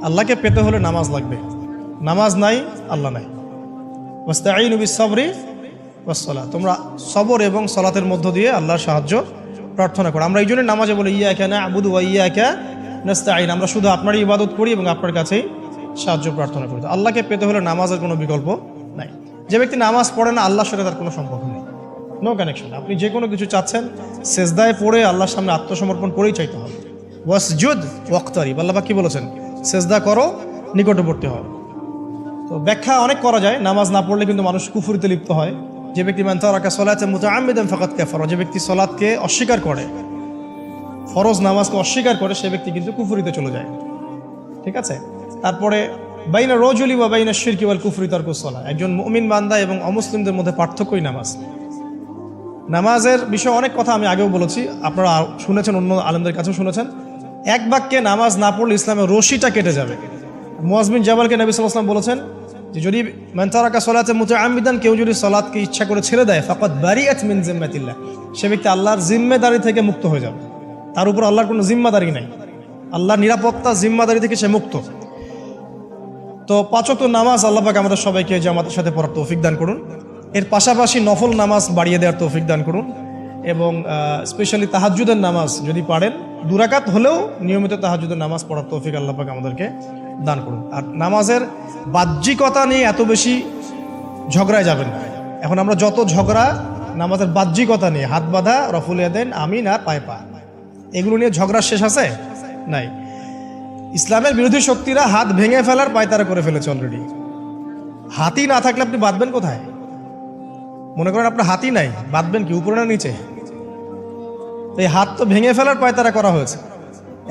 আল্লাহকে পেতে হলে নামাজ লাগবে, নামাজ নাই আল্লাহ নাই। ওয়াস্তাঈনু বিস-সাবরি ওয়াস-সালাত, তোমরা সবর এবং সালাতের মধ্য দিয়ে আল্লাহর সাহায্য প্রার্থনা করো। আমরা এই জন্য নামাজে বলি ইয়্যাকা না'বুদু ওয়া ইয়্যাকা নাস্তাঈন, আমরা শুধু আপনারই ইবাদত করি এবং আপনার কাছেই সাহায্য প্রার্থনা করি। আল্লাহকে পেতে হলে নামাজের কোনো বিকল্প নাই। যে ব্যক্তি নামাজ পড়ে না আল্লাহর সাথে তার কোনো সম্পর্ক নেই, নো কানেকশন। আপনি যে কোনো কিছু চাচ্ছেন সেজদায় পড়ে আল্লাহর সামনে আত্মসমর্পণ করেই চাইতে হবে। ওয়াসজুদ ওয়াক্তারিব, আল্লাহ পাক কি বলেছেন? সেজদা করো, নিকটবর্তী হও। তো ব্যাখ্যা অনেক করা যায়। নামাজ না পড়লে কিন্তু মানুষ কুফরিতে লিপ্ত হয়। যে ব্যক্তি মান তারাকা সালাতান মুতাআম্মিদান ফাকাদ কাফারা, যে ব্যক্তি সালাতকে অস্বীকার করে, ফরজ নামাজকে অস্বীকার করে, সে ব্যক্তি কিন্তু কুফরিতে চলে যায়। ঠিক আছে। তারপরে বাইনা রাজুলি ওয়া বাইনা শিরকি ওয়াল কুফরি তারকুস সালাহ, একজন মুমিন বান্দা এবং অমুসলিমদের মধ্যে পার্থক্যই নামাজ। নামাজের বিষয়ে অনেক কথা আমি আগেও বলেছি, আপনারা শুনেছেন, অন্য আলেমদের কাছেও শুনেছেন। এক বাক্যে নামাজ না পড়লে ইসলামের রশিটা কেটে যাবে। মুআয বিন জাবালকে নবী সাল্লাল্লাহু আলাইহি ওয়াসাল্লাম বলেছেন যে যদি মান তারাকা সালাতান মুতাআম্মিদান, কেউ যদি সালাতকে ইচ্ছা করে ছেড়ে দেয়, ফাকাদ বারিআত মিন জিম্মাতিল্লাহ, সে ব্যক্তি আল্লাহর জিম্মেদারি থেকে মুক্ত হয়ে যাবে। তার উপর আল্লাহর কোনো জিম্মাদারি নাই, আল্লাহর নিরাপত্তা জিম্মাদারি থেকে সে মুক্ত। তো 5 ওয়াক্ত নামাজ আল্লাহ পাক আমাদের সবাইকে জামাতের সাথে পড়ার তৌফিক দান করুন। এর পাশাপাশি নফল নামাজ বাড়িয়ে দেওয়ার তৌফিক দান করুন, এবং স্পেশালি তাহাজ্জুদের নামাজ যদি পারেন 2 রাকাত হলেও নিয়মিত তাহাজ্জুদের নামাজ পড়ার তৌফিক আল্লাহ পাক আমাদেরকে দান করুন। আর নামাজের বাহ্যিকতা নিয়ে এত বেশি ঝগড়ায় যাবেন না। এখন আমরা যত ঝগড়া নামাজের বাহ্যিকতা নিয়ে, হাত বাঁধা, রফুল ইয়াদাইন, আমিন আর পায়ে পা, এগুলো নিয়ে ঝগড়া শেষ আছে? নাই। ইসলামের বিরোধী শক্তিরা হাত ভেঙে ফেলার পায়তারা করে ফেলেছে অলরেডি। হাতই না থাকলে আপনি বাঁধবেন কোথায়? মনে করেন আপনার হাতই নাই, বাঁধবেন কি উপরে না নিচে? এই হাত তো ভেঙে ফেলার পায়তারা করা হয়েছে।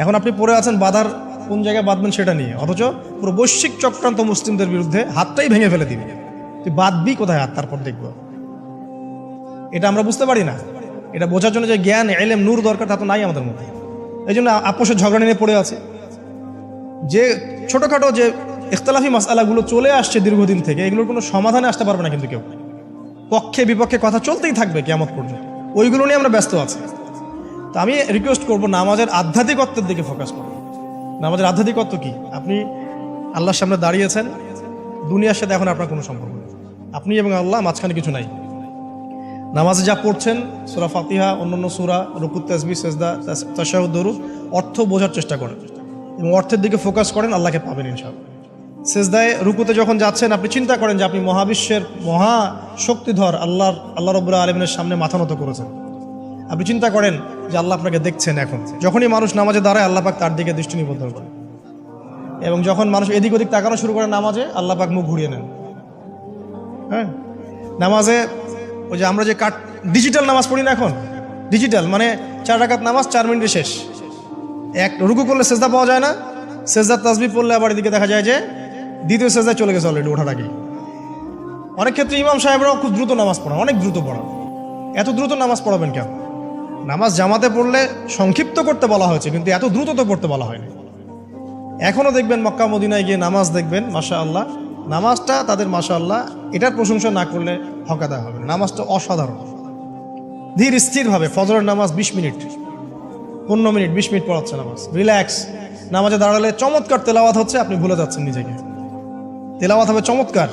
এখন আপনি পড়ে আছেন বাঁধার কোন জায়গায় বাঁধবেন সেটা নিয়ে, অথচ পুরো বৈশ্বিক চক্রান্ত মুসলিমদের বিরুদ্ধে হাতটাই ভেঙে ফেলে দিবি। তুই বাঁধবি কোথায় হাত? তারপর দেখবো। এটা আমরা বুঝতে পারি না। এটা বোঝার জন্য যে জ্ঞান, ইলম, নূর দরকার তা তো নাই আমাদের মধ্যে। এই জন্য আপোষের ঝগড়া নিয়ে পড়ে আছে। যে ছোটোখাটো যে ইখতিলাফি মাসআলাগুলো চলে আসছে দীর্ঘদিন থেকে, এগুলোর কোনো সমাধানে আসতে পারবে না কিন্তু কেউ। পক্ষে বিপক্ষে কথা চলতেই থাকবে কিয়ামত পর্যন্ত, ওইগুলো নিয়ে আমরা ব্যস্ত আছি। তো আমি রিকোয়েস্ট করবো নামাজের আধ্যাত্মিকত্বের দিকে ফোকাস করুন। নামাজের আধ্যাত্মিকত্ব কি? আপনি আল্লাহর সামনে দাঁড়িয়েছেন, দুনিয়ার সাথে এখন আপনার কোনো সম্পর্ক নেই, আপনি এবং আল্লাহ, মাঝখানে কিছু নাই। নামাজে যা পড়ছেন, সূরা ফাতিহা, অন্যান্য সূরা, রুকু, তাসবিহ, সিজদা, তাশাহুদ, দুরূদ, অর্থ বোঝার চেষ্টা করেন এবং অর্থের দিকে ফোকাস করেন, আল্লাহকে পাবেন ইনশাআল্লাহ। সিজদায় রুকুতে যখন যাচ্ছেন, আপনি চিন্তা করেন যে আপনি মহাবিশ্বের মহা শক্তিধর আল্লাহ রাব্বুল আলামিনের সামনে মাথা নত করেছেন। আপনি চিন্তা করেন যে আল্লাহ আপনাকে দেখছেন। এখন যখনই মানুষ নামাজে দাঁড়ায়, আল্লাহ পাক তার দিকে দৃষ্টি নিবদ্ধ করেন, এবং যখন মানুষ এদিক ওদিক তাকানো শুরু করে নামাজে, আল্লাহ পাক মুখ ঘুরিয়ে নেন। হ্যাঁ, নামাজে ওই যে আমরা যে ডিজিটাল নামাজ পড়ি না, এখন ডিজিটাল মানে 4 রাকাত নামাজ 4 মিনিটে শেষ। এক রুকু করলে সেজদা পাওয়া যায় না, সেজদার তাসবিহ পড়লে আবার এদিকে দেখা যায় যে দ্বিতীয় সেজদায় চলে গেছে অলরেডি ওঠার আগে। অনেক ক্ষেত্রে ইমাম সাহেবরাও খুব দ্রুত নামাজ পড়ান, অনেক দ্রুত পড়ান। এত দ্রুত নামাজ পড়াবেন কেন? নামাজ জামাতে পড়লে সংক্ষিপ্ত করতে বলা হয়েছে, কিন্তু এত দ্রুত তো পড়তে বলা হয়নি। এখনও দেখবেন মক্কা মদিনায় গিয়ে নামাজ দেখবেন, মাশাআল্লাহ, নামাজটা তাদের মাশাআল্লাহ, এটার প্রশংসা না করলে হকাদা হবে। নামাজটা অসাধারণ, ধীর স্থিরভাবে। ফজরের নামাজ 20 মিনিট, 15 মিনিট, 20 মিনিট পড়াচ্ছে নামাজ, রিল্যাক্স। নামাজে দাঁড়ালে চমৎকার তেলাওয়াত হচ্ছে, আপনি ভুলে যাচ্ছেন নিজেকে। তেলাওয়াত হবে চমৎকার।